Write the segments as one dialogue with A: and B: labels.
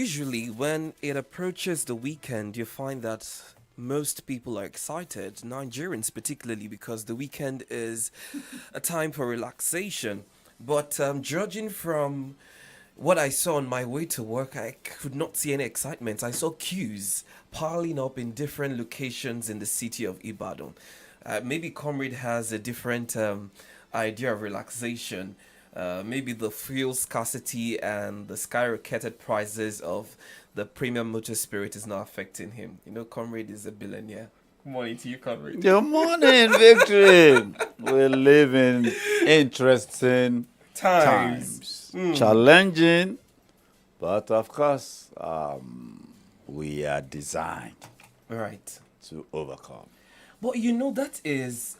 A: usually when it approaches the weekend, you find that most people are excited, Nigerians particularly, because the weekend is a time for relaxation. But judging from what I saw on my way to work, I could not see any excitement. I saw queues piling up in different locations in the city of Ibadan. Maybe Comrade has a different idea of relaxation. Maybe the fuel scarcity and the skyrocketed prices of the premium motor spirit is not affecting him. You know, Comrade is a billionaire. Good morning to you, Comrade.
B: Good morning, Victory. We live in interesting times. Challenging, but of course, we are designed
A: Right.
B: to overcome.
A: But you know that is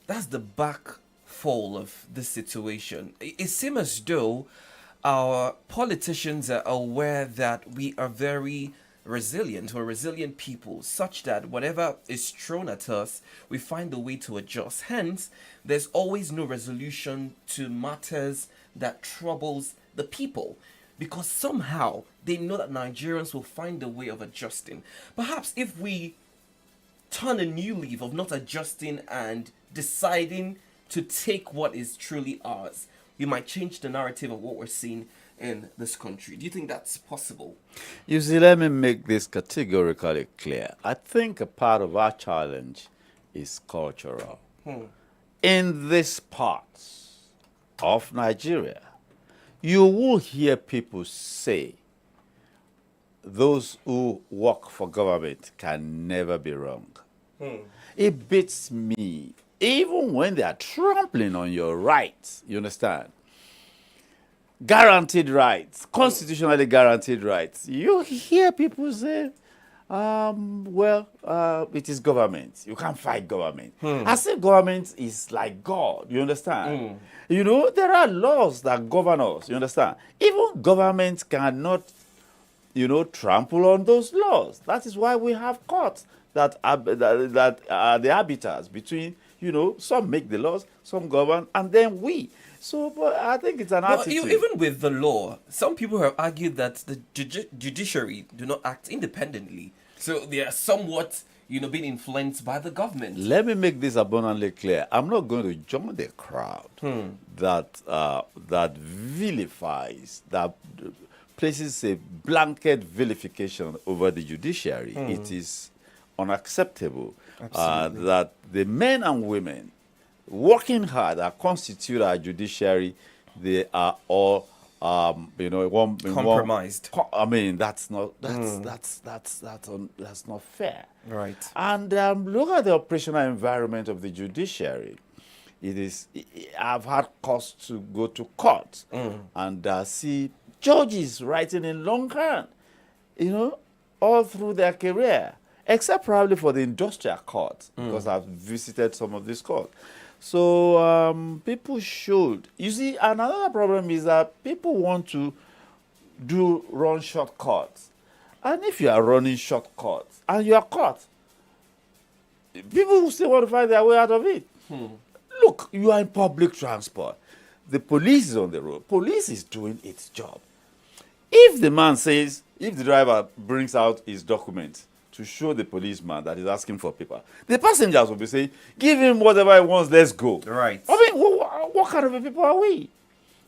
A: that's the back fall of this situation. It seems as though our politicians are aware that we are very resilient. We're resilient people, such that whatever is thrown at us, we find a way to adjust. Hence, there's always no resolution to matters that troubles the people. Because somehow they know that Nigerians will find a way of adjusting. Perhaps if we turn a new leaf of not adjusting and deciding to take what is truly ours, we might change the narrative of what we're seeing in this country. Do you think that's possible?
B: You see, let me make this categorically clear. I think a part of our challenge is cultural. In this part of Nigeria, you will hear people say those who work for government can never be wrong. It beats me, even when they are trampling on your rights, you understand? Guaranteed rights, constitutionally guaranteed rights. You hear people say, it is government. You can't fight government. I say government is like God, you understand? You know, there are laws that govern us, you understand? Even government cannot, trample on those laws. That is why we have courts that are the arbiters between, some make the laws, some govern, and then we. So, but I think it's an attitude.
A: Even with the law, some people have argued that the judiciary do not act independently. So they are somewhat, being influenced by the government.
B: Let me make this abundantly clear. I'm not going to join the crowd that vilifies, that places a blanket vilification over the judiciary. It is unacceptable that the men and women working hard that constitute our judiciary, they are all
A: Compromised.
B: That's not fair.
A: Right.
B: And look at the operational environment of the judiciary. I've had cause to go to court and see judges writing in longhand, all through their career, except probably for the industrial court, because I've visited some of these courts. So people should. You see, another problem is that people want to run shortcuts. And if you are running shortcuts and you are caught, people will still want to find their way out of it. Look, you are in public transport. The police is on the road. Police is doing its job. If the driver brings out his documents to show the policeman that he's asking for paper, the passengers will be saying, give him whatever he wants, let's go.
A: Right.
B: I mean, what kind of a people are we?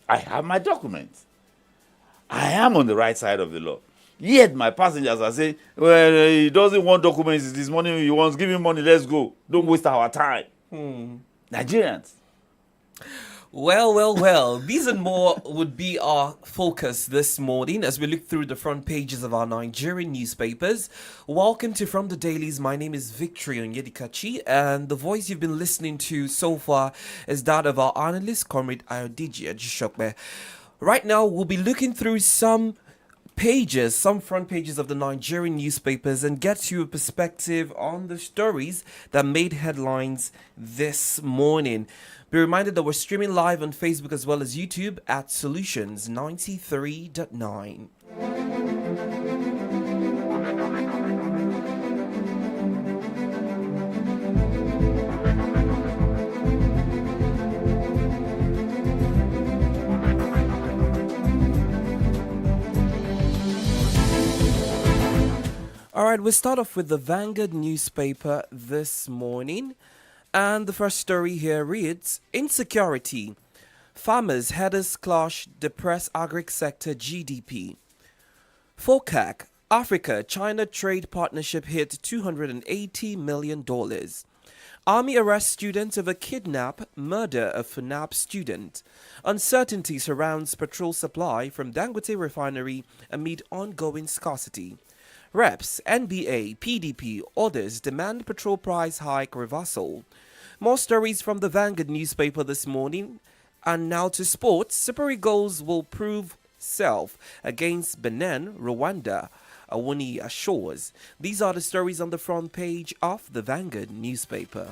B: I have my documents. I am on the right side of the law. Yet my passengers are saying, well, he doesn't want documents, it's his money he wants, give him money, let's go. Don't waste our time. Nigerians.
A: Well. These and more would be our focus this morning as we look through the front pages of our Nigerian newspapers. Welcome to From the Dailies. My name is Victory Onyedikachi, and the voice you've been listening to so far is that of our analyst, Comrade Ayodiji Ajishokbe. Right now, we'll be looking through some front pages of the Nigerian newspapers and get you a perspective on the stories that made headlines this morning. Be reminded that we're streaming live on Facebook as well as YouTube at Solutions 93.9. right, we start off with the Vanguard newspaper this morning. And the first story here reads Insecurity. Farmers' headers clash depress agri-sector GDP. FOCAC, Africa China Trade Partnership hit $280 million. Army arrests students over kidnap, murder of FNAP student. Uncertainty surrounds petrol supply from Dangote refinery amid ongoing scarcity. Reps, NBA, PDP, others demand petrol price hike reversal. More stories from the Vanguard newspaper this morning. And now to sports. Super Eagles will prove self against Benin, Rwanda, Awuni assures. These are the stories on the front page of the Vanguard newspaper.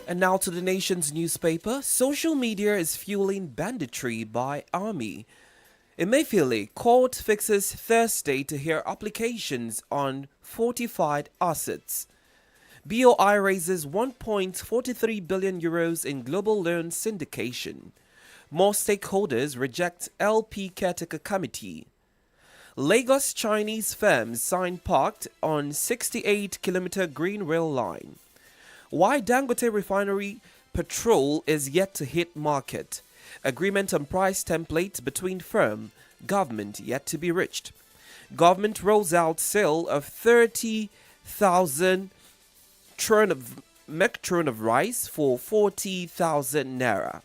A: And now to the Nation's newspaper. Social media is fueling banditry by army. Emefiele, court fixes Thursday to hear applications on fortified assets. BOI raises 1.43 billion euros in global loan syndication. More stakeholders reject LP caretaker committee. Lagos Chinese firms sign pact on 68-kilometer green rail line. Why Dangote refinery petrol is yet to hit market. Agreement on price template between firm, government yet to be reached. Government rolls out sale of 30,000 metric ton of rice for 40,000 naira.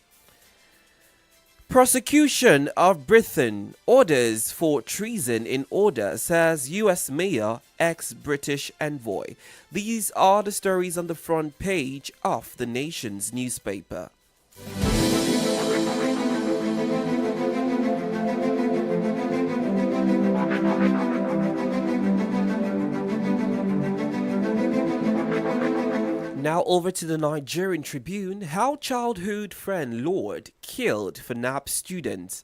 A: Prosecution of Britain orders for treason in order, says US mayor, ex-British envoy. These are the stories on the front page of the Nation's newspaper. Now over to the Nigerian Tribune. How childhood friend Lord killed FNAP students.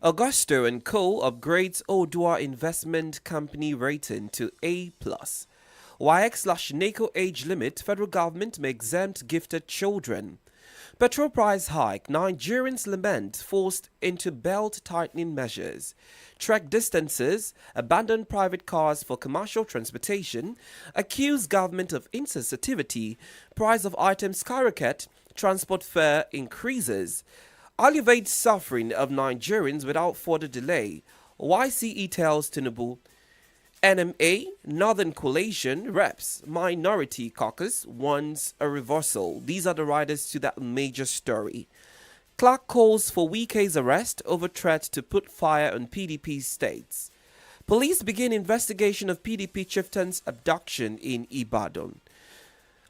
A: Augusto and Co. upgrades Odua Investment Company rating to A+. WAEC/NACO age limit. Federal government may exempt gifted children. Petrol price hike. Nigerians lament forced into belt tightening measures. Trek distances. Abandon private cars for commercial transportation. Accuse government of insensitivity. Price of items skyrocket. Transport fare increases. Alleviate suffering of Nigerians without further delay. YCE tells Tinubu. NMA, Northern Coalition, reps, Minority Caucus wants a reversal. These are the riders to that major story. Clark calls for Wike's arrest over threat to put fire on PDP states. Police begin investigation of PDP chieftain's abduction in Ibadan.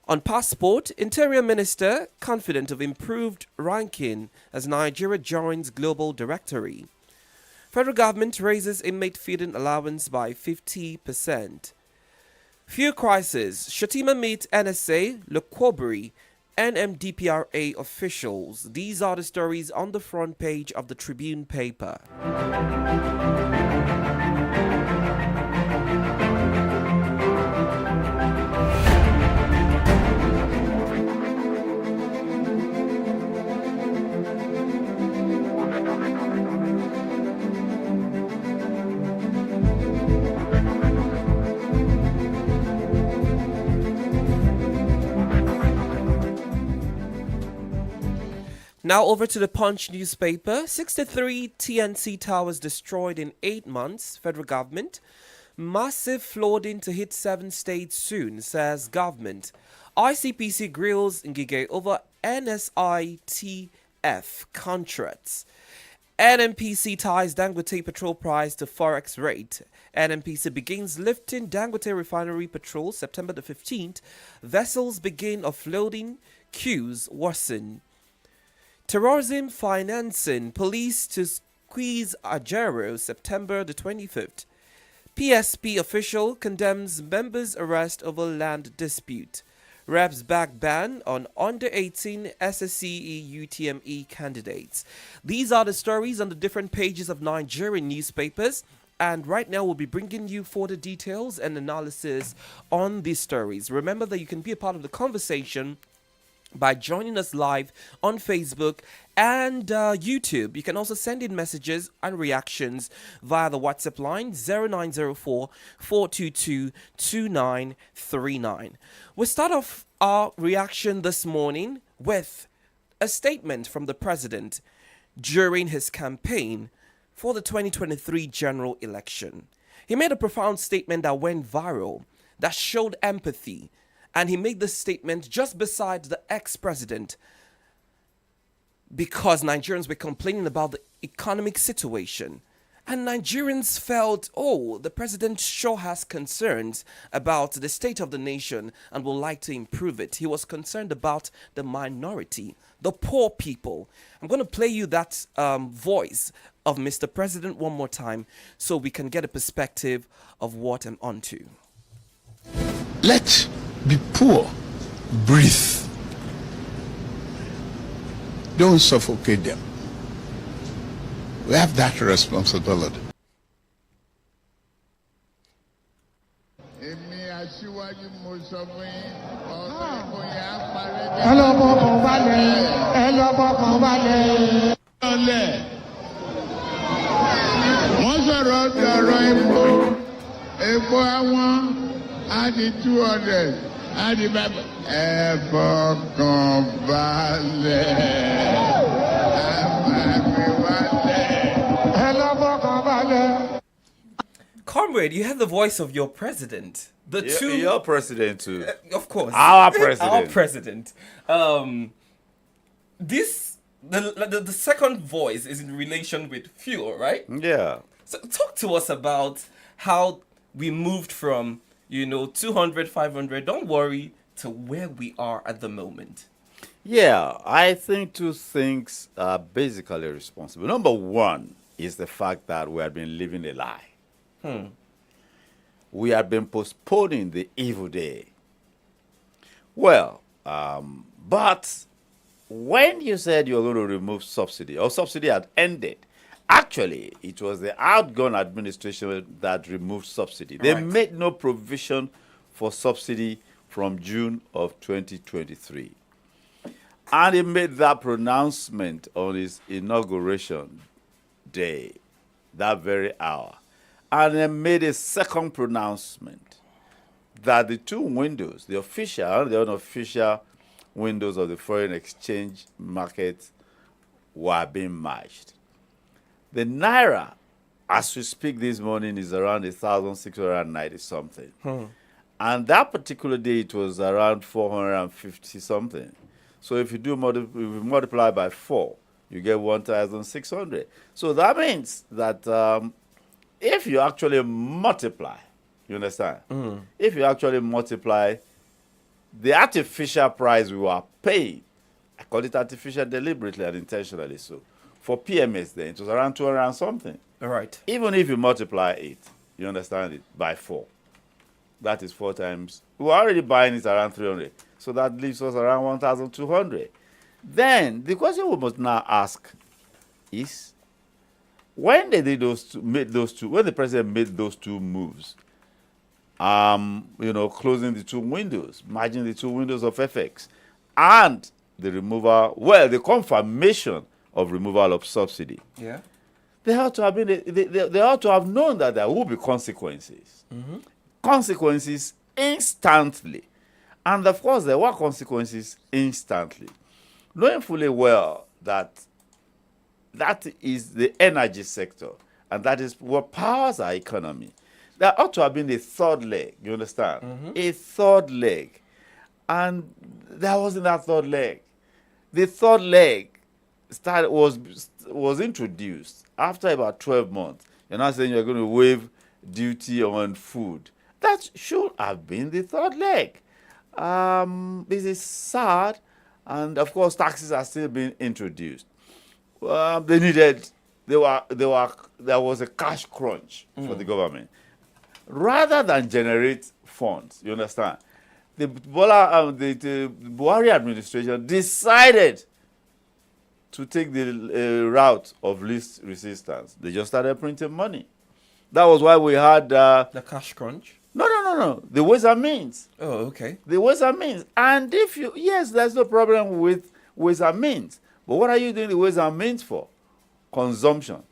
A: On passport, Interior Minister confident of improved ranking as Nigeria joins global directory. Federal government raises inmate feeding allowance by 50%. Fuel crisis. Shatima meet NSA, Lokwobri, NMDPRA officials. These are the stories on the front page of the Tribune paper. Now over to the Punch newspaper. 63 TNC towers destroyed in 8 months. Federal government. Massive flooding to hit 7 states soon, says government. ICPC grills Ngige over NSITF contracts. NMPC ties Dangote petrol price to forex rate. NMPC begins lifting Dangote refinery petrol September the 15th. Vessels begin offloading. Queues worsen. Terrorism financing. Police to squeeze Ajero September the 25th. PSP official condemns members' arrest over land dispute. Reps back ban on under 18 SSCE UTME candidates. These are the stories on the different pages of Nigerian newspapers. And right now we'll be bringing you further details and analysis on these stories. Remember that you can be a part of the conversation by joining us live on Facebook and YouTube. You can also send in messages and reactions via the WhatsApp line 0904 422 2939. We start off our reaction this morning with a statement from the president during his campaign for the 2023 general election. He made a profound statement that went viral, that showed empathy, and he made this statement just beside the ex-president because Nigerians were complaining about the economic situation. And Nigerians felt, oh, the president sure has concerns about the state of the nation and would like to improve it. He was concerned about the minority, the poor people. I'm going to play you that voice of Mr. President one more time so we can get a perspective of what I'm onto.
C: Let be poor, breathe. Don't suffocate them. We have that responsibility.
D: Wọ́n sọ̀rọ̀ ọ̀rọ̀ epo àwọn á di 200 á di bàbá. Ẹ fọkàn balẹ̀, àbàmì wálẹ̀. Ẹ lọ fọkàn balẹ̀.
A: Comrade, you have the voice of your president.
B: Your president too.
A: Of course.
B: Our president.
A: Our president. The second voice is in relation with fuel, right?
B: Yeah.
A: So talk to us about how we moved from, 200, 500, don't worry, to where we are at the moment.
B: Yeah, I think two things are basically responsible. Number one is the fact that we have been living a lie. We have been postponing the evil day. Well, but when you said you were going to remove subsidy, or subsidy had ended, actually, it was the outgone administration that removed subsidy. They
A: Right.
B: made no provision for subsidy from June of 2023. And he made that pronouncement on his inauguration day, that very hour. And he made a second pronouncement that the two windows, the official and the unofficial windows of the foreign exchange market, were being merged. The Naira, as we speak this morning, is around 1,690 something. And that particular day, it was around 450 something. So if you multiply by 4, you get 1,600. So that means that if you actually multiply, you understand? If you actually multiply the artificial price we were paid, I call it artificial deliberately and intentionally so, for PMS then, it was around 200 and something.
A: All right.
B: Even if you multiply it, you understand it, by 4. That is 4 times. We were already buying it around 300. So that leaves us around 1,200. Then the question we must now ask is, when they did when the president made those two moves, closing the two windows, merging the two windows of FX, and the confirmation of removal of subsidy,
A: Yeah.
B: they ought to have been. They ought to have known that there will be consequences. Consequences instantly, and of course there were consequences instantly, knowing fully well that is the energy sector, and that is what powers our economy. There ought to have been a third leg, you understand? A third leg. And there wasn't that third leg. The third leg was introduced after about 12 months. You're not saying you're going to waive duty on food. That should have been the third leg. This is sad, and of course taxes are still being introduced. There was a cash crunch for the government. Rather than generate funds, you understand, the Buhari administration decided to take the route of least resistance. They just started printing money. That was why we had
A: The cash crunch.
B: No. The Ways and Means.
A: Oh, okay.
B: The Ways and Means. And if you, yes, there's no problem with Ways and Means. But what are you doing the Ways and Means for? Consumption.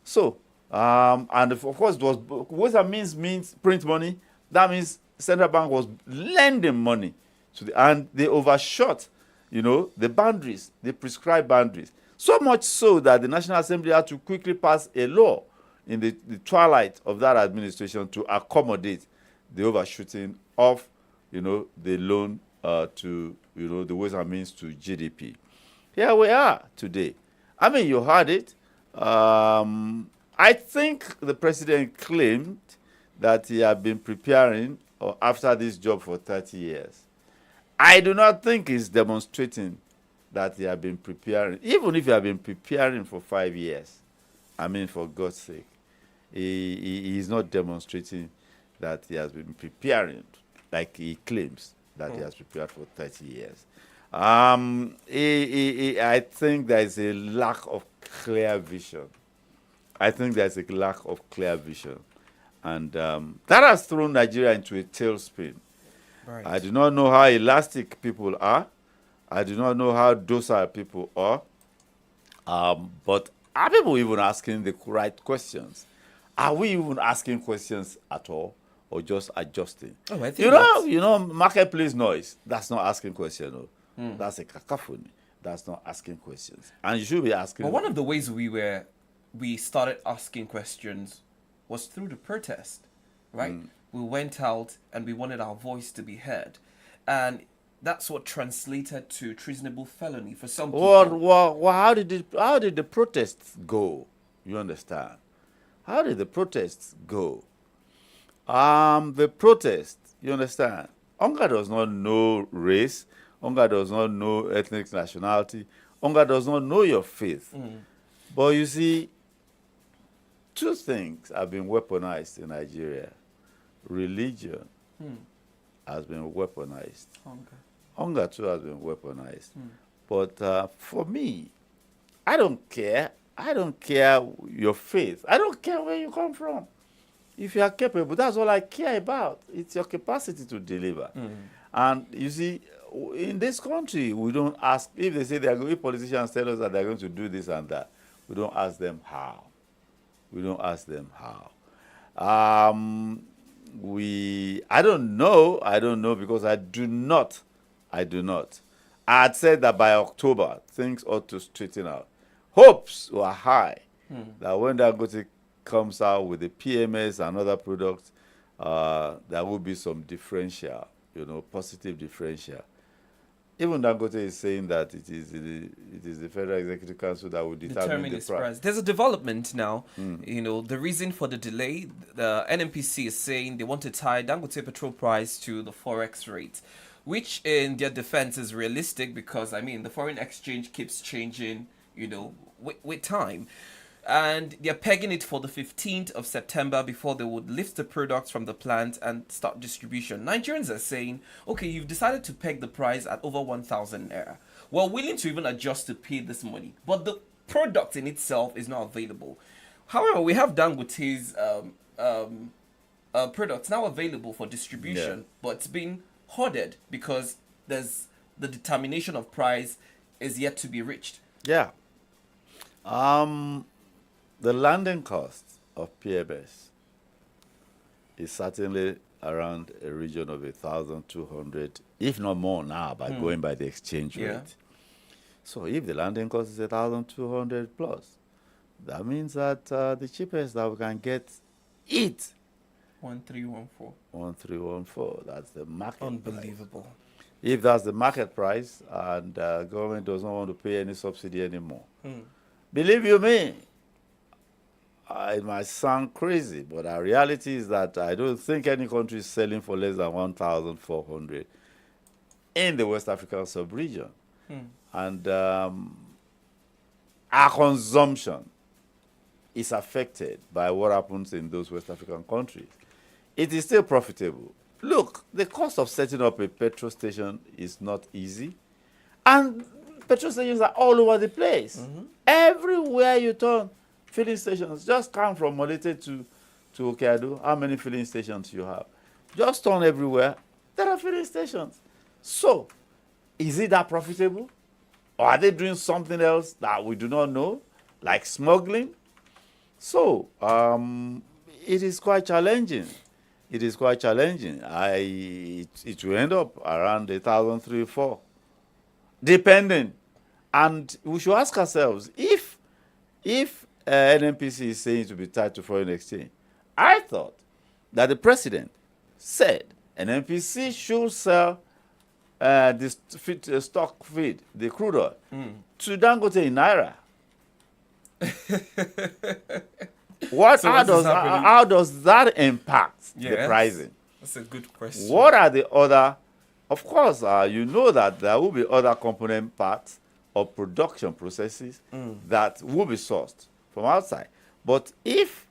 B: So, and of course, it was Ways and means print money. That means central bank was lending money to and they overshot, the boundaries, the prescribed boundaries. So much so that the National Assembly had to quickly pass a law in the twilight of that administration to accommodate the overshooting of, the loan to, the Ways and Means to GDP. Here we are today. I mean, you heard it. I think the president claimed that he had been preparing after this job for 30 years. I do not think he's demonstrating that he had been preparing. Even if he had been preparing for 5 years, I mean, for God's sake, he is not demonstrating that he has been preparing like he claims that he has prepared for 30 years. I think there is a lack of clear vision. And that has thrown Nigeria into a tailspin.
A: Right.
B: I do not know how elastic people are. I do not know how docile people are. But are people even asking the right questions? Are we even asking questions at all, or just adjusting?
A: Oh, I think
B: marketplace noise. That's not asking questions. No. That's a cacophony. That's not asking questions. And you should be asking.
A: But one of the ways we started asking questions was through the protest, right? We went out and we wanted our voice to be heard, and that's what translated to treasonable felony for some people.
B: Well, how did the protests go? You understand? How did the protests go? The protest, you understand? Hunger does not know race. Hunger does not know ethnic nationality. Hunger does not know your faith. But you see, two things have been weaponized in Nigeria. Religion has been weaponized. Hunger too has been weaponized. But for me, I don't care. I don't care your faith. I don't care where you come from. If you are capable, that's all I care about. It's your capacity to deliver. And you see, in this country, we don't ask, if they say if politicians tell us that they're going to do this and that, we don't ask them how. I don't know because I do not. I had said that by October, things ought to straighten out. Hopes were high that when Dangote comes out with the PMS and other products, there will be some differential, positive differential. Even Dangote is saying that it is the Federal Executive Council that will determine the price.
A: There's a development now. The reason for the delay, the NNPC is saying they want to tie Dangote petrol price to the forex rate, which in their defense is realistic because, the foreign exchange keeps changing, with time. And they're pegging it for the 15th of September before they would lift the products from the plant and start distribution. Nigerians are saying, okay, you've decided to peg the price at over 1,000 naira. We're willing to even adjust to pay this money, but the product in itself is not available. However, we have Dangote's products now available for distribution, but it's been hoarded because there's the determination of price is yet to be reached.
B: Yeah. The landing cost of PMS is certainly around a region of 1,200, if not more now, by going by the exchange rate. So if the landing cost is 1,200 plus, that means that the cheapest that we can get it
A: 1314.
B: 1314. That's the market.
A: Unbelievable.
B: Price. If that's the market price and government does not want to pay any subsidy anymore, believe you me, it might sound crazy, but our reality is that I don't think any country is selling for less than 1,400 in the West African sub-region. And our consumption is affected by what happens in those West African countries. It is still profitable. Look, the cost of setting up a petrol station is not easy. And petrol stations are all over the place. Everywhere you turn, filling stations just come from Molete to to Okeado, how many filling stations you have? Just turn everywhere, there are filling stations. So, is it that profitable? Or are they doing something else that we do not know, like smuggling? So, it is quite challenging. It is quite challenging. It will end up around 1,304, depending. And we should ask ourselves, if NNPC is saying to be tied to foreign exchange, I thought that the president said NNPC should sell the stock feed, the crude oil, to Dangote in Naira.
A: So
B: How does that impact the pricing?
A: That's a good question.
B: What are the other? Of course, you know that there will be other component parts of production processes that will be sourced from outside. But if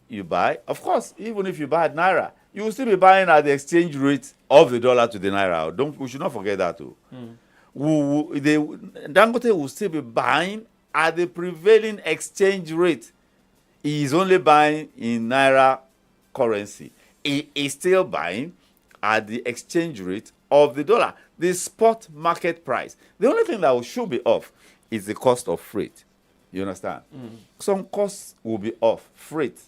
B: you buy, of course, even if you buy at Naira, you will still be buying at the exchange rate of the dollar to the Naira. We should not forget that too. Dangote will still be buying at the prevailing exchange rate. He is only buying in Naira currency. He is still buying at the exchange rate of the dollar, the spot market price. The only thing that should be off is the cost of freight. You understand? Some costs will be off, freight.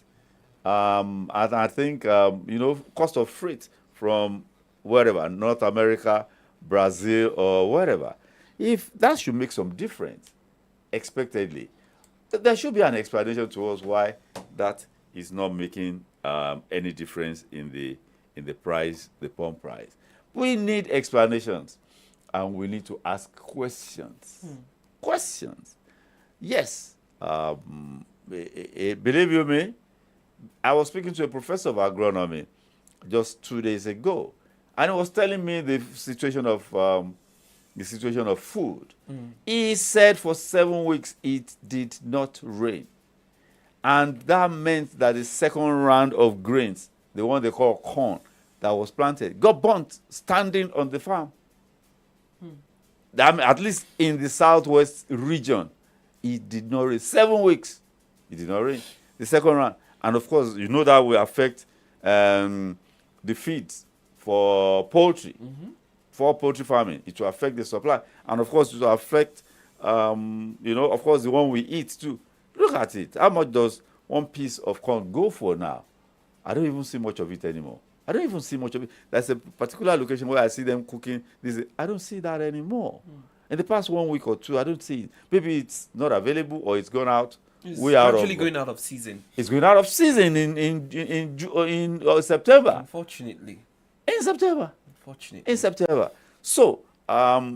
B: And I think, cost of freight from wherever, North America, Brazil, or wherever. If that should make some difference, expectedly, there should be an explanation to us why that is not making any difference in the price, the pump price. We need explanations, and we need to ask questions. Questions. Yes. Believe you me, I was speaking to a professor of agronomy just 2 days ago, and he was telling me the situation of food. He said for 7 weeks it did not rain, and that meant that the second round of grains, the one they call corn, that was planted, got burnt standing on the farm. At least in the southwest region, it did not rain. 7 weeks, it did not rain. The second round. And of course, you know that will affect the feeds for poultry, for poultry farming. It will affect the supply. And of course, it will affect, of course, the one we eat too. Look at it. How much does one piece of corn go for now? I don't even see much of it anymore. I don't even see much of it. There's a particular location where I see them cooking. I don't see that anymore. In the past 1 week or two, I don't see it. Maybe it's not available or it's gone out.
A: It's actually going out of season.
B: It's going out of season in September.
A: Unfortunately.
B: In September.
A: Unfortunately.
B: In September. So, my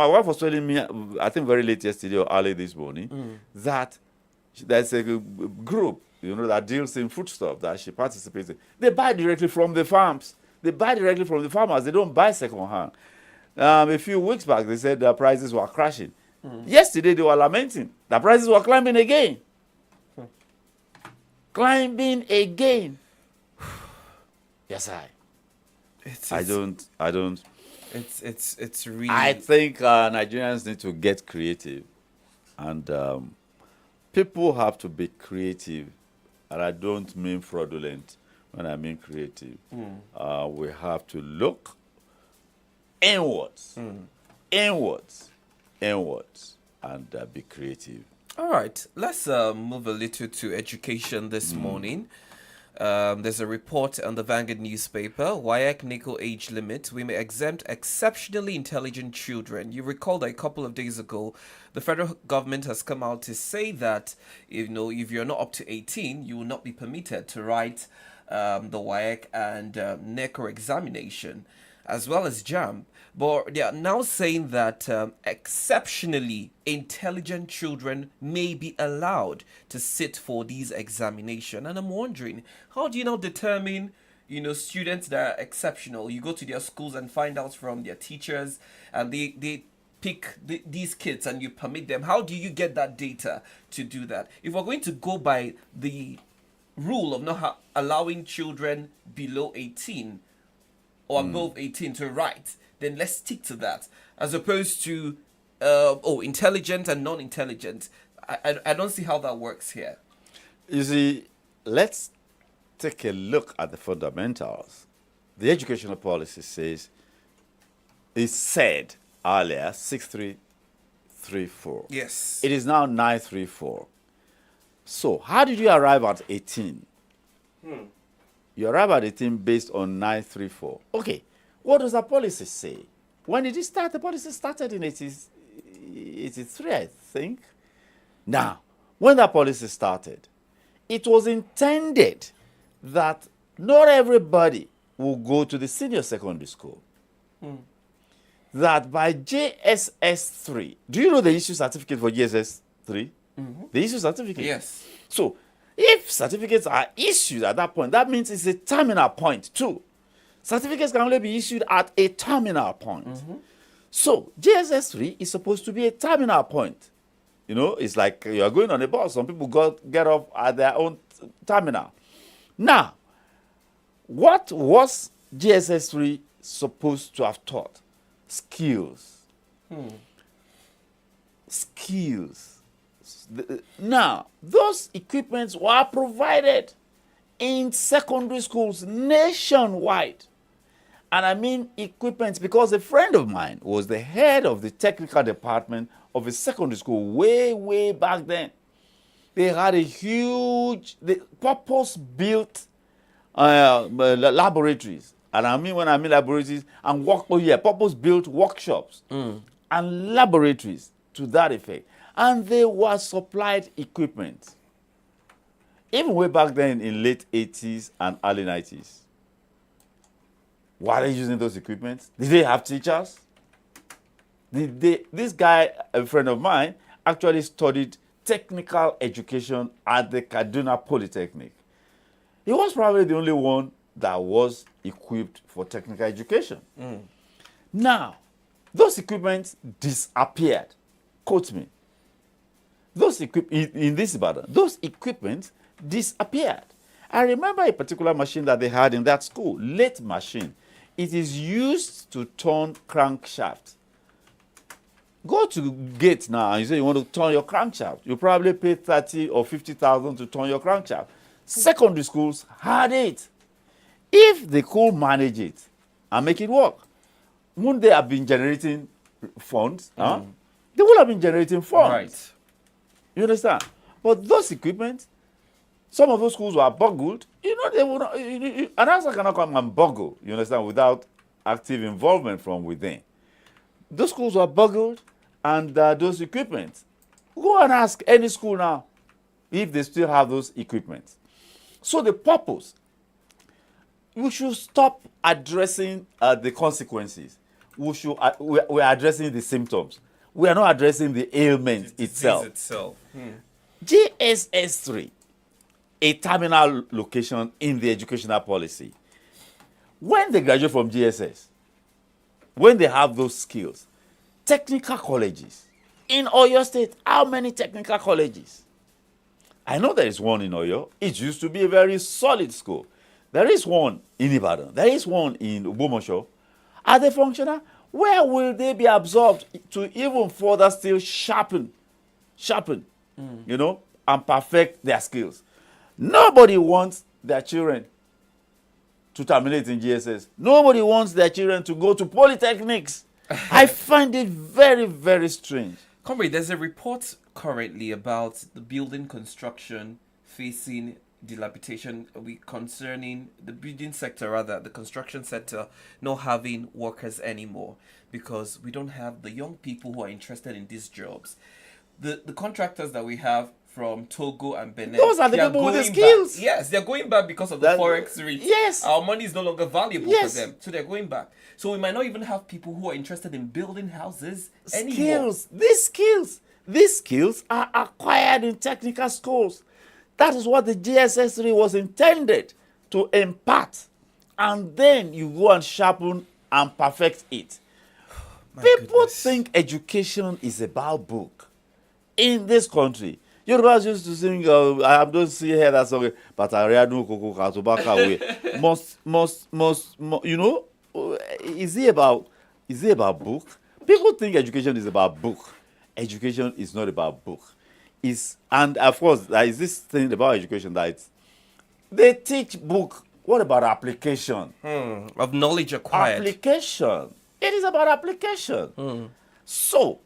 B: wife was telling me, I think very late yesterday or early this morning, that there's a group, that deals in foodstuff that she participates in. They buy directly from the farms. They buy directly from the farmers. They don't buy second-hand. A few weeks back, they said the prices were crashing. Yesterday, they were lamenting. The prices were climbing again. Climbing again. Yes, I don't.
A: It's really.
B: I think Nigerians need to get creative, and people have to be creative, and I don't mean fraudulent when I mean creative. We have to look inwards, and be creative.
A: All right, let's move a little to education this morning. There's a report on the Vanguard newspaper, WAEC NICO age limit. We may exempt exceptionally intelligent children. You recall that a couple of days ago, the federal government has come out to say that, if you're not up to 18, you will not be permitted to write the WAEC and NICO examination, as well as JAMB. But they are now saying that exceptionally intelligent children may be allowed to sit for these examinations. And I'm wondering, how do you now determine, students that are exceptional? You go to their schools and find out from their teachers, and they pick these kids and you permit them. How do you get that data to do that? If we're going to go by the rule of not allowing children below 18 or above 18 to write, then let's stick to that, as opposed to intelligent and non-intelligent. I don't see how that works here.
B: You see, let's take a look at the fundamentals. The educational policy says, it said earlier 6334.
A: Yes.
B: It is now 934. So, how did you arrive at 18? You arrive at 18 based on 934. Okay, what does the policy say? When did it start? The policy started in 83, I think. Now, when that policy started, it was intended that not everybody will go to the senior secondary school. That by JSS 3, do you know the issue certificate for JSS 3? The issue certificate.
A: Yes.
B: So, if certificates are issued at that point, that means it's a terminal point too. Certificates can only be issued at a terminal point. So, JSS 3 is supposed to be a terminal point. You know, it's like you are going on a bus. Some people get off at their own terminal. Now, what was JSS 3 supposed to have taught? Skills. Skills. Now, those equipments were provided in secondary schools nationwide. And I mean equipment because a friend of mine was the head of the technical department of a secondary school way back then. They had a huge, purpose-built laboratories. And I mean, when I mean laboratories, and purpose-built workshops and laboratories to that effect. And they were supplied equipment. Even way back then in late 80s and early 90s. Were they using those equipment? Did they have teachers? This guy, a friend of mine, actually studied technical education at the Kaduna Polytechnic. He was probably the only one that was equipped for technical education. Now, those equipments disappeared. Quote me. Those in this Ibadan, those equipments disappeared. I remember a particular machine that they had in that school, lathe machine. It is used to turn crankshaft. Go to Gate now and you say you want to turn your crankshaft. You probably pay 30 or 50,000 to turn your crankshaft. Secondary schools had it. If they could manage it and make it work, wouldn't they have been generating funds? They would have been generating funds.
A: Right.
B: You understand? But those equipment, some of those schools were boggled. You know, they would not, an answer cannot come and boggle, you understand, without active involvement from within. Those schools were boggled, and those equipment. Go and ask any school now if they still have those equipment. So the purpose, we should stop addressing the consequences. We're addressing the symptoms. We are not addressing the ailment itself. JSS 3, a terminal location in the educational policy. When they graduate from GSS, when they have those skills, technical colleges. In Oyo State, how many technical colleges? I know there is one in Oyo. It used to be a very solid school. There is one in Ibadan. There is one in Ubomosho. Are they functional? Where will they be absorbed to even further still sharpen, you know, and perfect their skills? Nobody wants their children to terminate in GSS. Nobody wants their children to go to polytechnics. I find it very, very strange.
A: Comrade, there's a report currently about the building construction facing dilapidation concerning the building sector, rather the construction sector, not having workers anymore because we don't have the young people who are interested in these jobs. The contractors that we have from Togo and Benin,
B: those are the people with the skills.
A: Yes, they're going back because of the forex rate.
B: Yes,
A: our money is no longer valuable for them, so they're going back. So we might not even have people who are interested in building houses anymore.
B: These skills are acquired in technical schools. That is what the GSS 3 was intended to impart. And then you go and sharpen and perfect it. People think education is about book. In this country, Yorubas used to sing, I don't see here that song, but I read Koko Katubaka way. Most, you know, is it about book? People think education is about book. Education is not about book. is, and of course, there is this thing about education that they teach book. What about application?
A: Of knowledge acquired.
B: Application. It is about application. So,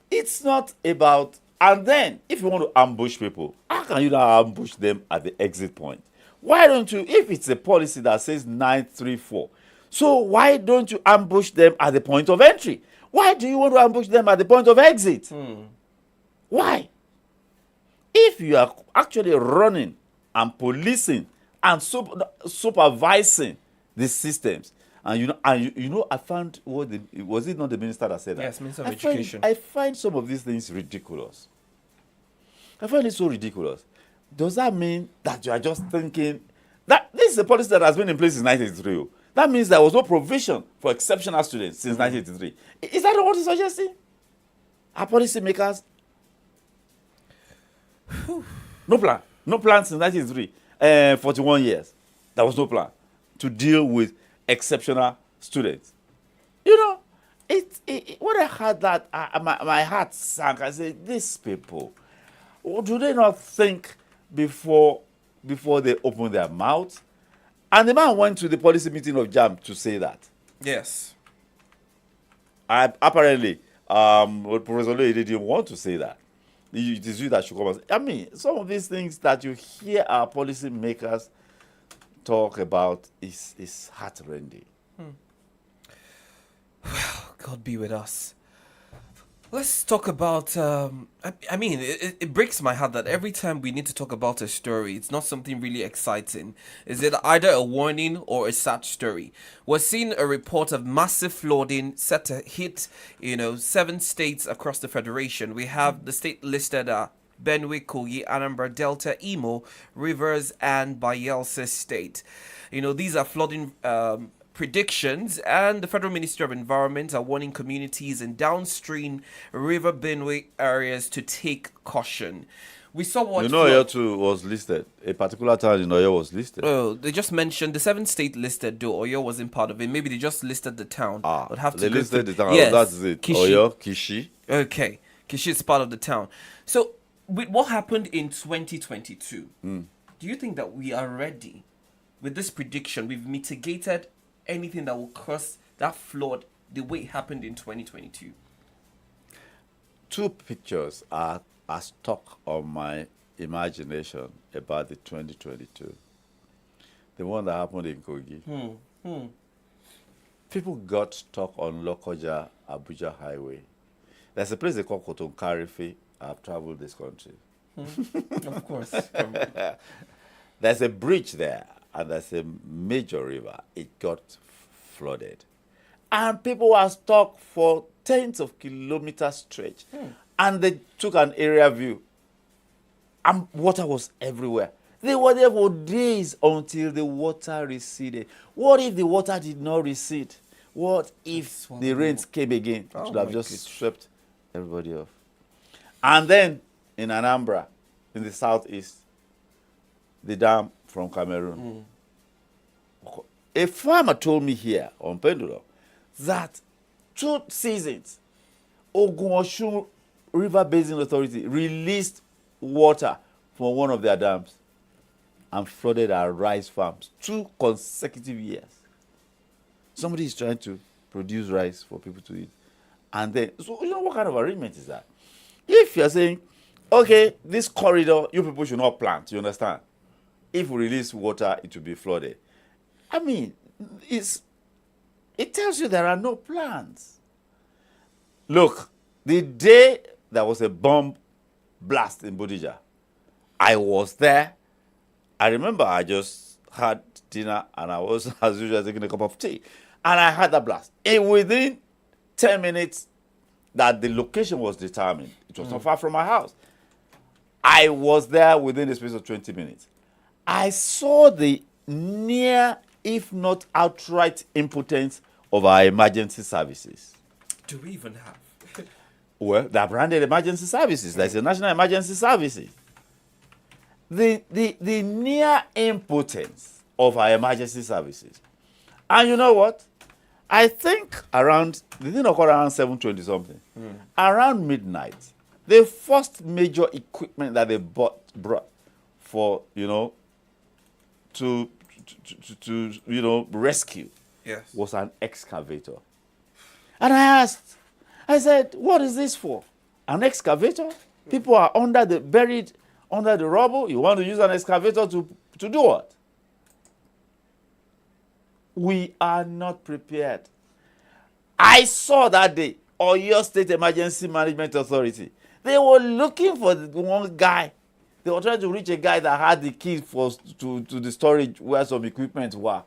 B: it's not about, and then if you want to ambush people, how can you now ambush them at the exit point? Why don't you, if it's a policy that says 934, so why don't you ambush them at the point of entry? Why do you want to ambush them at the point of exit? Why? If you are actually running and policing and supervising the systems, and you know, I found was it not the minister that said that?
A: Yes, Minister of Education.
B: I find some of these things ridiculous. I find it so ridiculous. Does that mean that you are just thinking that this is a policy that has been in place since 1983? That means there was no provision for exceptional students since 1983. Is that what you're suggesting? Are policy makers? No plan. No plan since 1983. 41 years. There was no plan to deal with exceptional students. You know, when I heard that, my heart sank. I said, these people, do they not think before they open their mouths? And the man went to the policy meeting of JAM to say that.
A: Yes.
B: Apparently, Professor Loye didn't want to say that. It is you that should come and say. I mean, some of these things that you hear our policy makers talk about is heart-rending.
A: God be with us. Let's talk about, I mean, it breaks my heart that every time we need to talk about a story, it's not something really exciting. Is it either a warning or a sad story? We're seeing a report of massive flooding set to hit, 7 states across the Federation. We have the state listed Benue, Kogi, Anambra, Delta, Imo, Rivers, and Bayelsa State. These are flooding predictions, and the Federal Ministry of Environment are warning communities in downstream River Benue areas to take caution. We saw what
B: Oyo too was listed. A particular town in Oyo was listed.
A: Oh, they just mentioned the 7 state listed, though Oyo wasn't part of it. Maybe they just listed the town. Would have to
B: they
A: go
B: listed
A: through.
B: the town.
A: Yes,
B: That's it.
A: Kishi.
B: Oyo, Kishi.
A: Okay, Kishi is part of the town. So, with what happened in 2022, do you think that we are ready with this prediction? We've mitigated anything that will cause that flood the way it happened in 2022?
B: Two pictures are stuck on my imagination about the 2022. The one that happened in Kogi. People got stuck on Lokoja Abuja Highway. There's a place they call Kotonkarife. I've traveled this country.
A: Of course.
B: There's a bridge there, and there's a major river. It got flooded. And people were stuck for tens of kilometers stretch. And they took an area view. And water was everywhere. They were there for days until the water receded. What if the water did not recede? What if the rains came again? It would have just swept everybody off. And then in Anambra, in the southeast, the dam from Cameroon. A farmer told me here on Pendulum that 2 seasons, Ogun River Basin Authority released water from one of their dams and flooded our rice farms 2 consecutive years. Somebody is trying to produce rice for people to eat. And then, so what kind of arrangement is that? If you're saying, okay, this corridor, you people should not plant, you understand? If we release water, it will be flooded. I mean, it tells you there are no plans. Look, the day there was a bomb blast in Bodija, I was there. I remember I just had dinner and I was, as usual, taking a cup of tea. And I had that blast. And within 10 minutes that the location was determined, it was not far from my house. I was there within the space of 20 minutes. I saw the near, if not outright, impotence of our emergency services.
A: Do we even have?
B: Well, they're branded emergency services. There's a national emergency services. The near impotence of our emergency services. And you know what? I think the thing occurred around 7:20 something. Around midnight, The first major equipment that they brought for, to rescue
A: Yes.
B: was an excavator. And I said, what is this for? An excavator? People are buried under the rubble. You want to use an excavator to do what? We are not prepared. I saw that day, Oyo State Emergency Management Authority. They were looking for one guy. They were trying to reach a guy that had the key to the storage where some equipment were.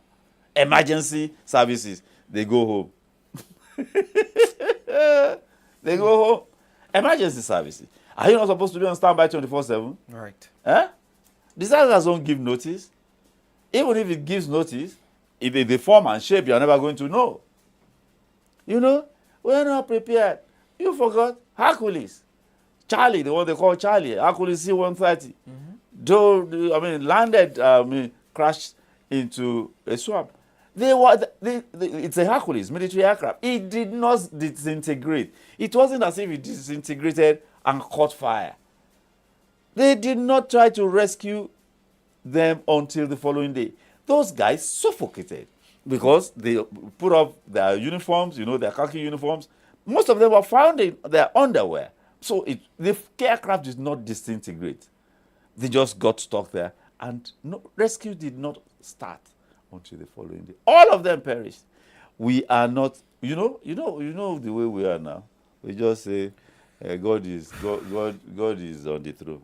B: Emergency services. They go home. They go home. Emergency services. Are you not supposed to be on standby 24/7?
A: Right.
B: Disasters don't give notice. Even if it gives notice, if the form and shape, you're never going to know. We're not prepared. You forgot Hercules. Charlie, the one they call Charlie, Hercules C-130. Landed, crashed into a swamp. It's a Hercules, military aircraft. It did not disintegrate. It wasn't as if it disintegrated and caught fire. They did not try to rescue them until the following day. Those guys suffocated because they put up their uniforms, their khaki uniforms. Most of them were found in their underwear. So the aircraft did not disintegrate. They just got stuck there, and rescue did not start until the following day. All of them perished. We are not, the way we are now. We just say, God is on the throne.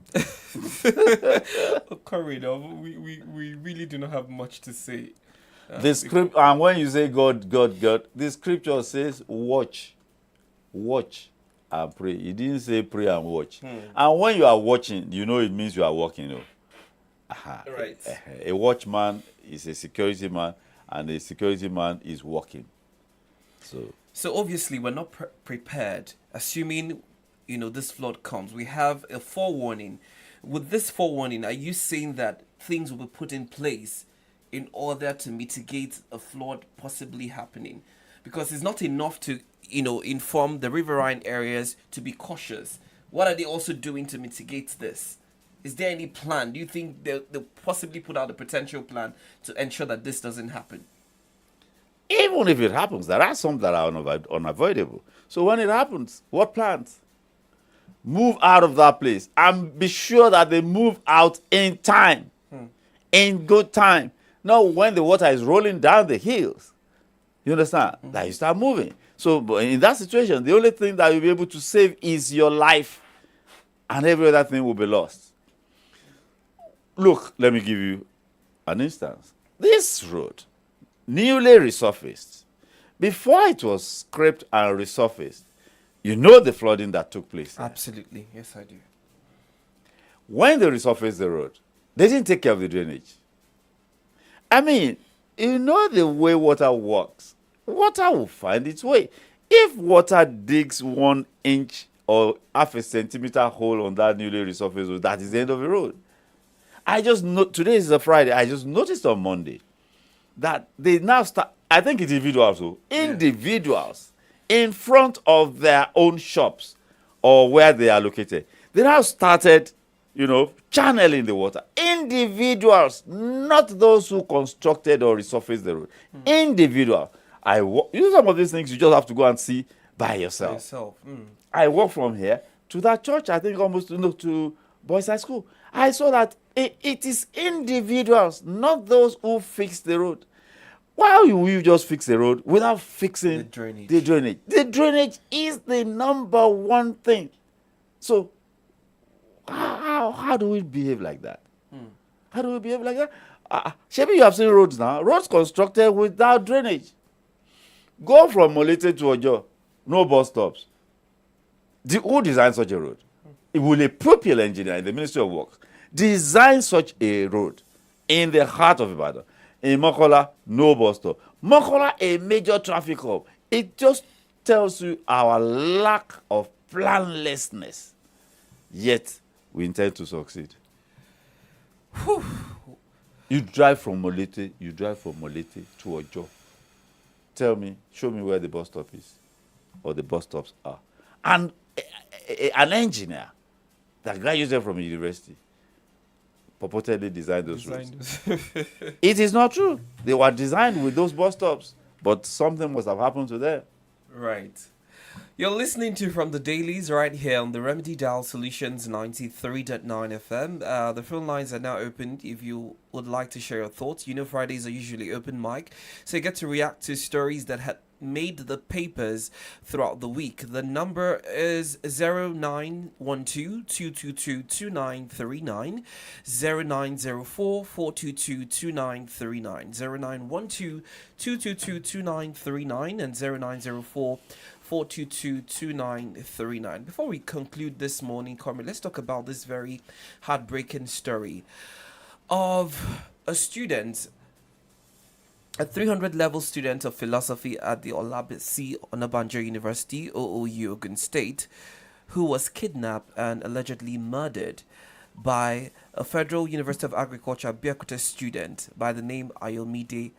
A: We really do not have much to say.
B: And when you say God, the scripture says, watch and pray. It didn't say pray and watch. And when you are watching, it means you are working.
A: Right.
B: A watchman is a security man, and a security man is working.
A: So obviously we're not prepared. Assuming, this flood comes, we have a forewarning. With this forewarning, are you saying that things will be put in place in order to mitigate a flood possibly happening? Because it's not enough to, inform the riverine areas to be cautious. What are they also doing to mitigate this? Is there any plan? Do you think they'll possibly put out a potential plan to ensure that this doesn't happen?
B: Even if it happens, there are some that are unavoidable. So when it happens, what plans? Move out of that place and be sure that they move out in time, in good time. Not when the water is rolling down the hills. You understand? That you start moving. So in that situation, the only thing that you'll be able to save is your life, and every other thing will be lost. Look, let me give you an instance. This road, newly resurfaced, before it was scraped and resurfaced, the flooding that took place there.
A: Absolutely. Yes, I do.
B: When they resurfaced the road, they didn't take care of the drainage. The way water works. Water will find its way. If water digs 1 inch or half a centimeter hole on that newly resurfaced road, that is the end of the road. Today is a Friday. I just noticed on Monday that they now start, I think individuals in front of their own shops or where they are located. They now started, channeling the water. Individuals, not those who constructed or resurfaced the road. Individuals. Some of these things you just have to go and see by yourself. I walk from here to that church, I think almost to Boys High School. I saw that it is individuals, not those who fix the road. Why will you just fix the road without fixing the drainage? The drainage is the number one thing. So how do we behave like that? How do we behave like that? Maybe you have seen roads now. Roads constructed without drainage. Go from Molete to Ojo, no bus stops. Who designed such a road? It will a pupil engineer in the Ministry of Works design such a road in the heart of Ibadan. In Mokola, no bus stop. Mokola, a major traffic hub. It just tells you our lack of planlessness. Yet, we intend to succeed. Whew. You drive from Molete to Ojo. Show me where the bus stop is, or the bus stops are. And an engineer that graduated from university purportedly designed those routes. It is not true. They were designed with those bus stops, but something must have happened to them.
A: Right. You're listening to From the Dailies right here on the Remedy Dial Solutions 93.9 FM. The phone lines are now open if you would like to share your thoughts. You know Fridays are usually open mic, so you get to react to stories that had made the papers throughout the week. The number is 0912-222-2939, 0904-422-2939, 0912-222-2939, and 0904-422-2939. Before we conclude this morning, Comrade, let's talk about this very heartbreaking story of a student, a 300 level student of philosophy at the Olabisi Onabanjo University, OOU, Ogun State, who was kidnapped and allegedly murdered by a Federal University of Agriculture Abeokuta student by the name Ayomide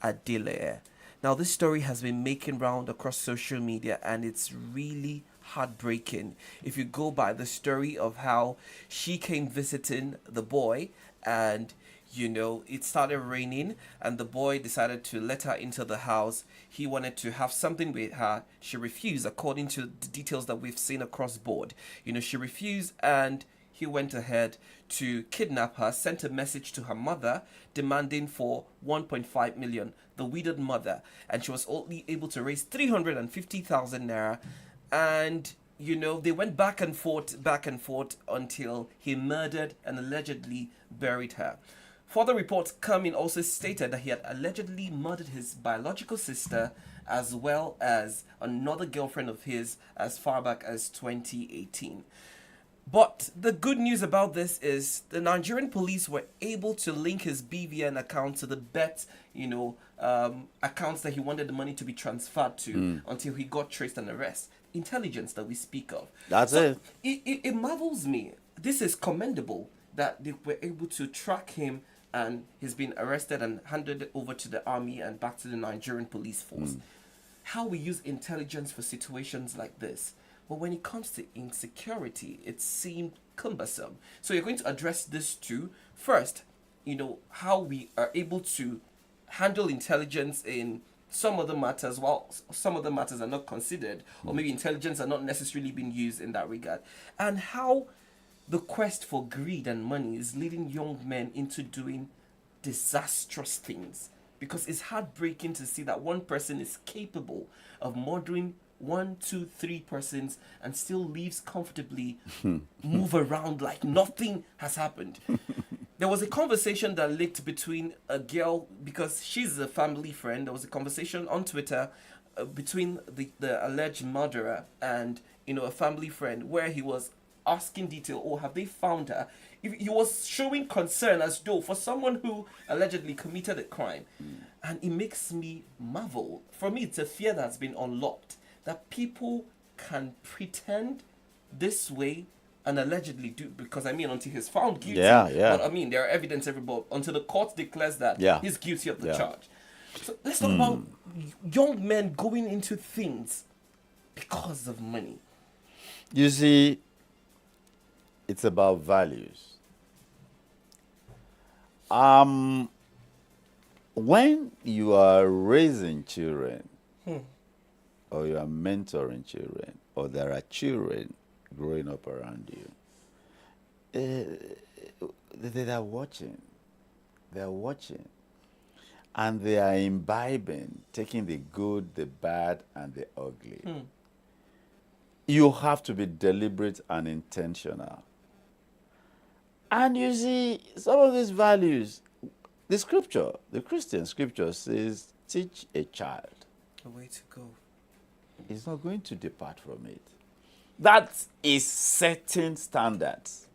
A: Adele. Now, this story has been making round across social media, and it's really heartbreaking. If you go by the story of how she came visiting the boy, and it started raining, and the boy decided to let her into the house. He wanted to have something with her. She refused, according to the details that we've seen across board. She refused, and he went ahead to kidnap her, sent a message to her mother demanding for 1.5 million, the widowed mother, and she was only able to raise 350,000 naira, and they went back and forth until he murdered and allegedly buried her. Further reports coming also stated that he had allegedly murdered his biological sister as well as another girlfriend of his as far back as 2018. But the good news about this is the Nigerian police were able to link his BVN account to the bet, accounts that he wanted the money to be transferred to until he got traced and arrested. Intelligence that we speak of.
B: That's it.
A: It marvels me. This is commendable that they were able to track him, and he's been arrested and handed over to the army and back to the Nigerian police force. How we use intelligence for situations like this. But when it comes to insecurity, it seemed cumbersome. So you're going to address this too. First, how we are able to handle intelligence in some other matters, while some other matters are not considered, or maybe intelligence are not necessarily being used in that regard. And how the quest for greed and money is leading young men into doing disastrous things. Because it's heartbreaking to see that one person is capable of murdering 1, 2, 3 persons and still lives comfortably, move around like nothing has happened. There was a conversation that leaked between a girl, because she's a family friend. There was a conversation on Twitter between the alleged murderer and a family friend, where he was asking detail, have they found her? He was showing concern as though for someone who allegedly committed a crime. And it makes me marvel. For me, it's a fear that's been unlocked, that people can pretend this way and allegedly do, because until he's found guilty.
B: Yeah.
A: But there are evidence everywhere until the court declares that he's guilty of the charge. So let's talk about young men going into things because of money.
B: You see, it's about values. When you are raising children, or you are mentoring children, or there are children growing up around you, they are watching. They are watching. And they are imbibing, taking the good, the bad, and the ugly. You have to be deliberate and intentional. And you see, some of these values, the scripture, the Christian scripture says, teach a child.
A: A way to go.
B: He's not going to depart from it. That is setting standards.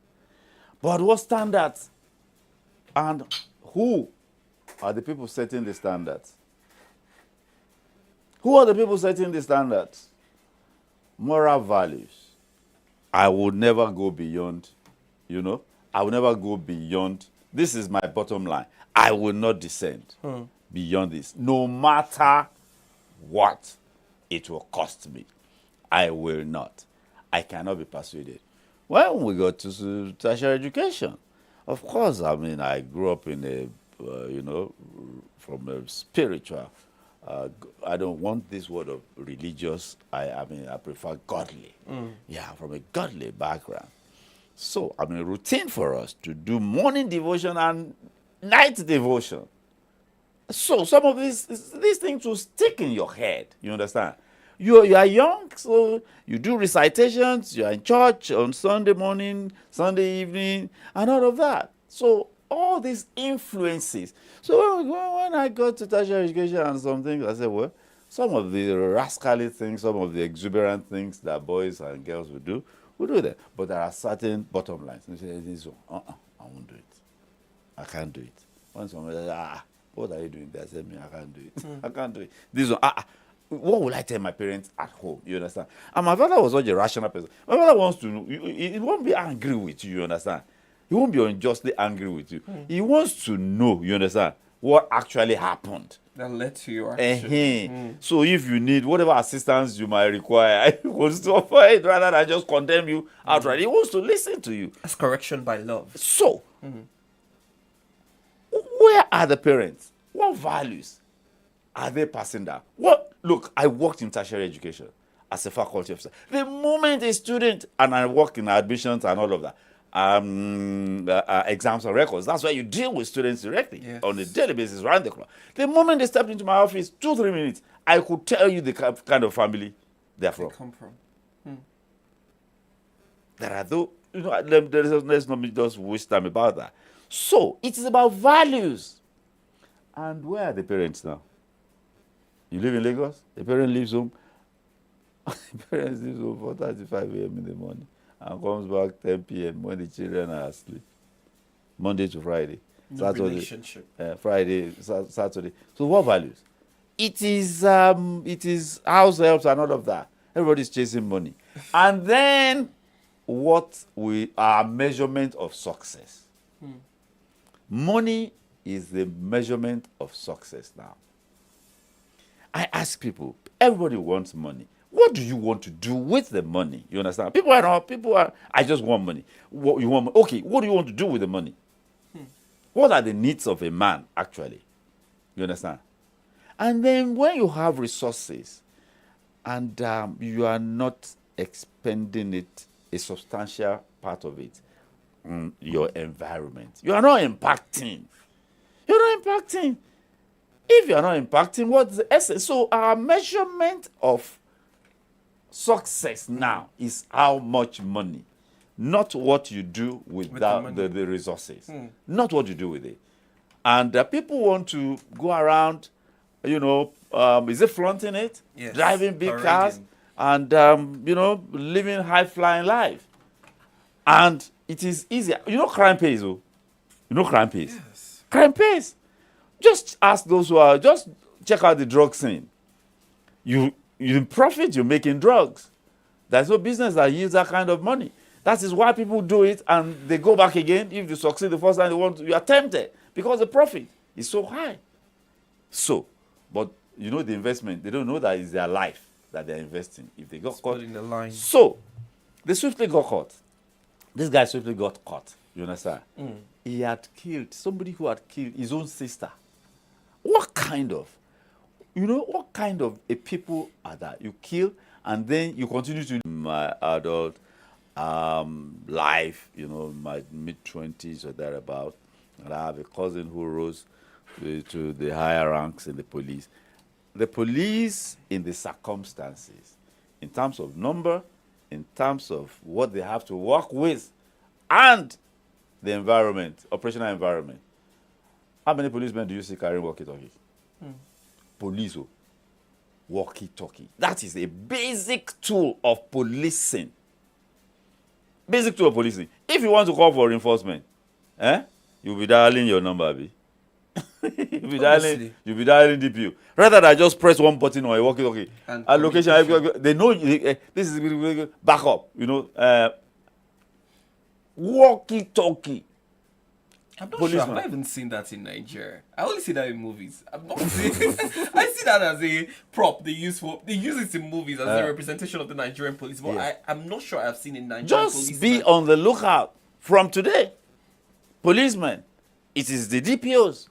B: But what standards? And who are the people setting the standards? Who are the people setting the standards? Moral values. I would never go beyond, I will never go beyond. This is my bottom line. I will not descend beyond this. No matter what it will cost me, I will not. I cannot be persuaded. When we got to tertiary education, of course, I mean, I grew up in a, from a spiritual. I don't want this word of religious. I mean, I prefer godly. Yeah, from a godly background. So, I mean, routine for us to do morning devotion and night devotion. So, some of these things will stick in your head. You understand? You are young, so you do recitations, you are in church on Sunday morning, Sunday evening, and all of that. So all these influences. So when I got to tertiary education and some things, I said, well, some of the rascally things, some of the exuberant things that boys and girls will do that. But there are certain bottom lines. And you say, I won't do it. I can't do it. When somebody says, what are you doing there? I said, I can't do it. I can't do it. This one, what will I tell my parents at home? You understand? And my father was such a rational person. My father wants to know. He won't be angry with you, you understand? He won't be unjustly angry with you. He wants to know, you understand, what actually happened.
A: That led to your action.
B: So if you need whatever assistance you might require, he wants to offer it rather than just condemn you outright. He wants to listen to you.
A: That's correction by love.
B: So, where are the parents? What values are they passing down? Look, I worked in tertiary education as a faculty officer. The moment a student, and I work in admissions and all of that, exams and records, that's why you deal with students directly on a daily basis, around the clock. The moment they stepped into my office, 2-3 minutes, I could tell you the kind of family they're from.
A: They come from.
B: There are those, let's not just waste time about that. So, it is about values. And where are the parents now? You live in Lagos, the parent leaves home. The parent leaves home 4:35 a.m. in the morning and comes back 10 p.m. when the children are asleep. Monday to Friday.
A: No
B: Saturday,
A: relationship.
B: Friday, Saturday. So what values? It is house helps and all of that. Everybody's chasing money. And then what our measurement of success. Money is the measurement of success now. I ask people, everybody wants money. What do you want to do with the money? You understand? People are, I just want money. What you want? Okay, what do you want to do with the money? What are the needs of a man, actually? You understand? And then when you have resources and you are not expending it, a substantial part of it, your environment, you are not impacting. You're not impacting. If you're not impacting, what's the essence? So our measurement of success now is how much money, not what you do with the resources, not what you do with it. And people want to go around, is it flaunting it?
A: Yes.
B: Driving big
A: Parading.
B: cars and, living high-flying life. And it is easier. Crime pays, oh. Crime pays.
A: Yes.
B: Crime pays. Just ask those who are, just check out the drug scene. You profit, you're making drugs. There's no business that yields that kind of money. That is why people do it and they go back again. If you succeed the first time you are tempted because the profit is so high. So, but the investment, they don't know that it's their life that they're investing. If they got caught.
A: Putting the line.
B: So, they swiftly got caught. This guy swiftly got caught. You understand? He had killed somebody who had killed his own sister. What kind of a people are that? You kill and then you continue to my adult life, my mid-20s or thereabout. And I have a cousin who rose to the higher ranks in the police. The police, in the circumstances, in terms of number, in terms of what they have to work with, and the environment, operational environment. How many policemen do you see carrying walkie-talkies? Police, walkie-talkie. That is a basic tool of policing. Basic tool of policing. If you want to call for reinforcement, you'll be dialing your number, B. you'll be dialing DPU. Rather than just press one button on a walkie-talkie.
A: And
B: location, they know this is backup. Walkie-talkie.
A: I'm not sure.
B: policeman.
A: I've not even seen that in Nigeria. I only see that in movies. I'm not seeing. I see that as a prop they use it in movies as a representation of the Nigerian police. But
B: Yeah.
A: I'm not sure I've seen in Nigerian
B: Just
A: police.
B: be on the lookout from today. Policemen, it is the DPOs.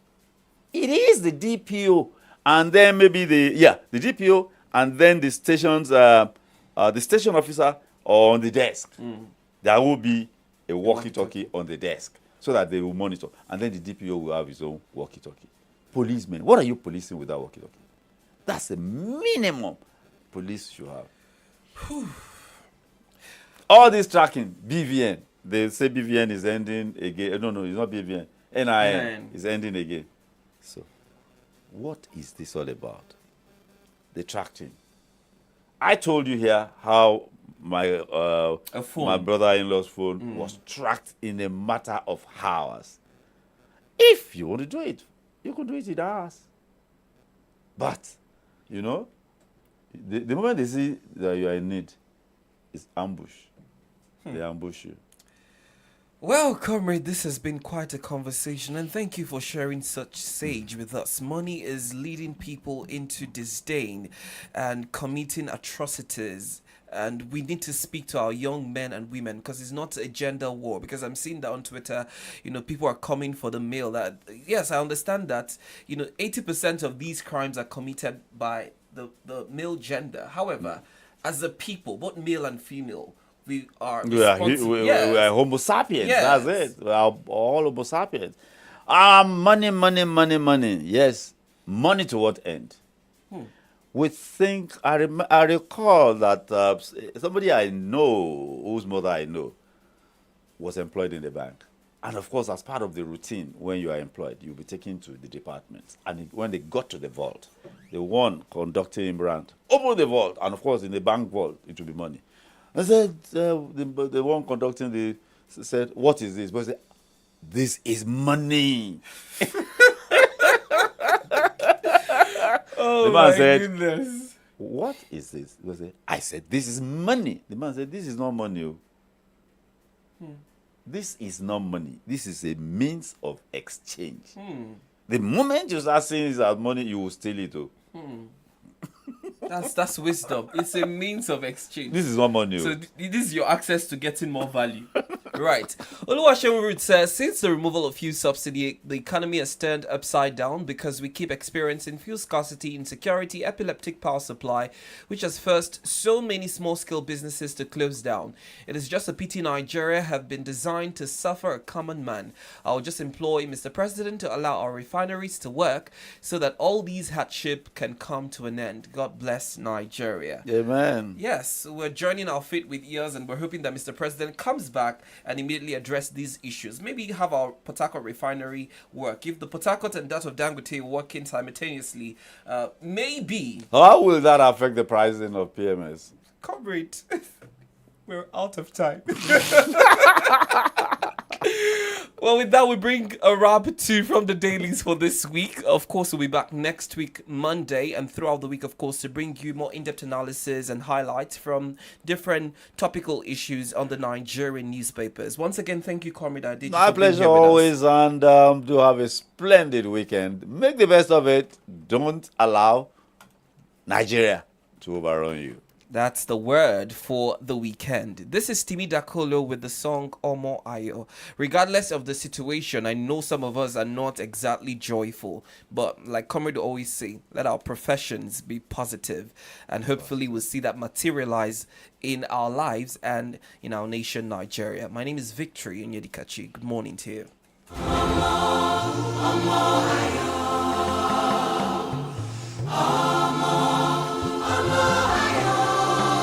B: It is the DPO, and then maybe the DPO, and then the station's the station officer on the desk. There will be a walkie-talkie on the desk so that they will monitor, and then the DPO will have his own walkie-talkie. Policemen, what are you policing without walkie-talkie? That's the minimum police should have. All this tracking, BVN, they say BVN is ending again. No, it's not BVN. NIN is ending again. So, what is this all about? The tracking. I told you here how my brother-in-law's phone was tracked in a matter of hours. If you want to do it, you can do it in hours. But, you know, the moment they see that you are in need, it's ambush. They ambush you.
A: Well, comrade, this has been quite a conversation, and thank you for sharing such sage with us. Money is leading people into disdain and committing atrocities, and we need to speak to our young men and women because it's not a gender war. Because I'm seeing that on Twitter, people are coming for the male. That yes, I understand that 80% of these crimes are committed by the male gender. However, as a people, both male and female, we are
B: Homo sapiens.
A: Yes.
B: That's it. We are all Homo sapiens. Money. Yes, money to what end? We think. I recall that somebody I know, whose mother I know, was employed in the bank, and of course, as part of the routine, when you are employed, you'll be taken to the department. And when they got to the vault, the one conducting him around opened the vault, and of course, in the bank vault, it will be money. I said, the one conducting said, what is this? But I said, this is money.
A: Oh,
B: the man
A: my
B: said,
A: goodness.
B: What is this? I said, this is money. The man said, this is not money. This is not money. This is a means of exchange. The moment you start seeing it as money, you will steal it.
A: That's wisdom. It's a means of exchange.
B: This is not money.
A: So this is your access to getting more value. Right. Oluwaseun Root says, since the removal of fuel subsidy, the economy has turned upside down because we keep experiencing fuel scarcity, insecurity, epileptic power supply, which has forced so many small-scale businesses to close down. It is just a pity Nigeria have been designed to suffer a common man. I will just employ Mr. President to allow our refineries to work so that all these hardship can come to an end. God bless Nigeria.
B: Amen.
A: Yes, we're joining our feet with ears, and we're hoping that Mr. President comes back and immediately address these issues. Maybe have our Port Harcourt refinery work. If the Port Harcourt and that of Dangote working simultaneously, maybe.
B: How will that affect the pricing of PMS?
A: Comrade, we're out of time. Well, with that, we bring a wrap to From the Dailies for this week. Of course, we'll be back next week, Monday, and throughout the week, of course, to bring you more in-depth analysis and highlights from different topical issues on the Nigerian newspapers. Once again, thank you, Comrade Adiji.
B: My pleasure always, and do have a splendid weekend. Make the best of it. Don't allow Nigeria to overrun you.
A: That's the word for the weekend. This is Timi Dakolo with the song Omo Ayo. Regardless of the situation, I know some of us are not exactly joyful, but like Comrade always say, let our professions be positive, and hopefully we'll see that materialize in our lives and in our nation, Nigeria. My name is Victory Onyedikachi. Good morning to you. Omo Ayo.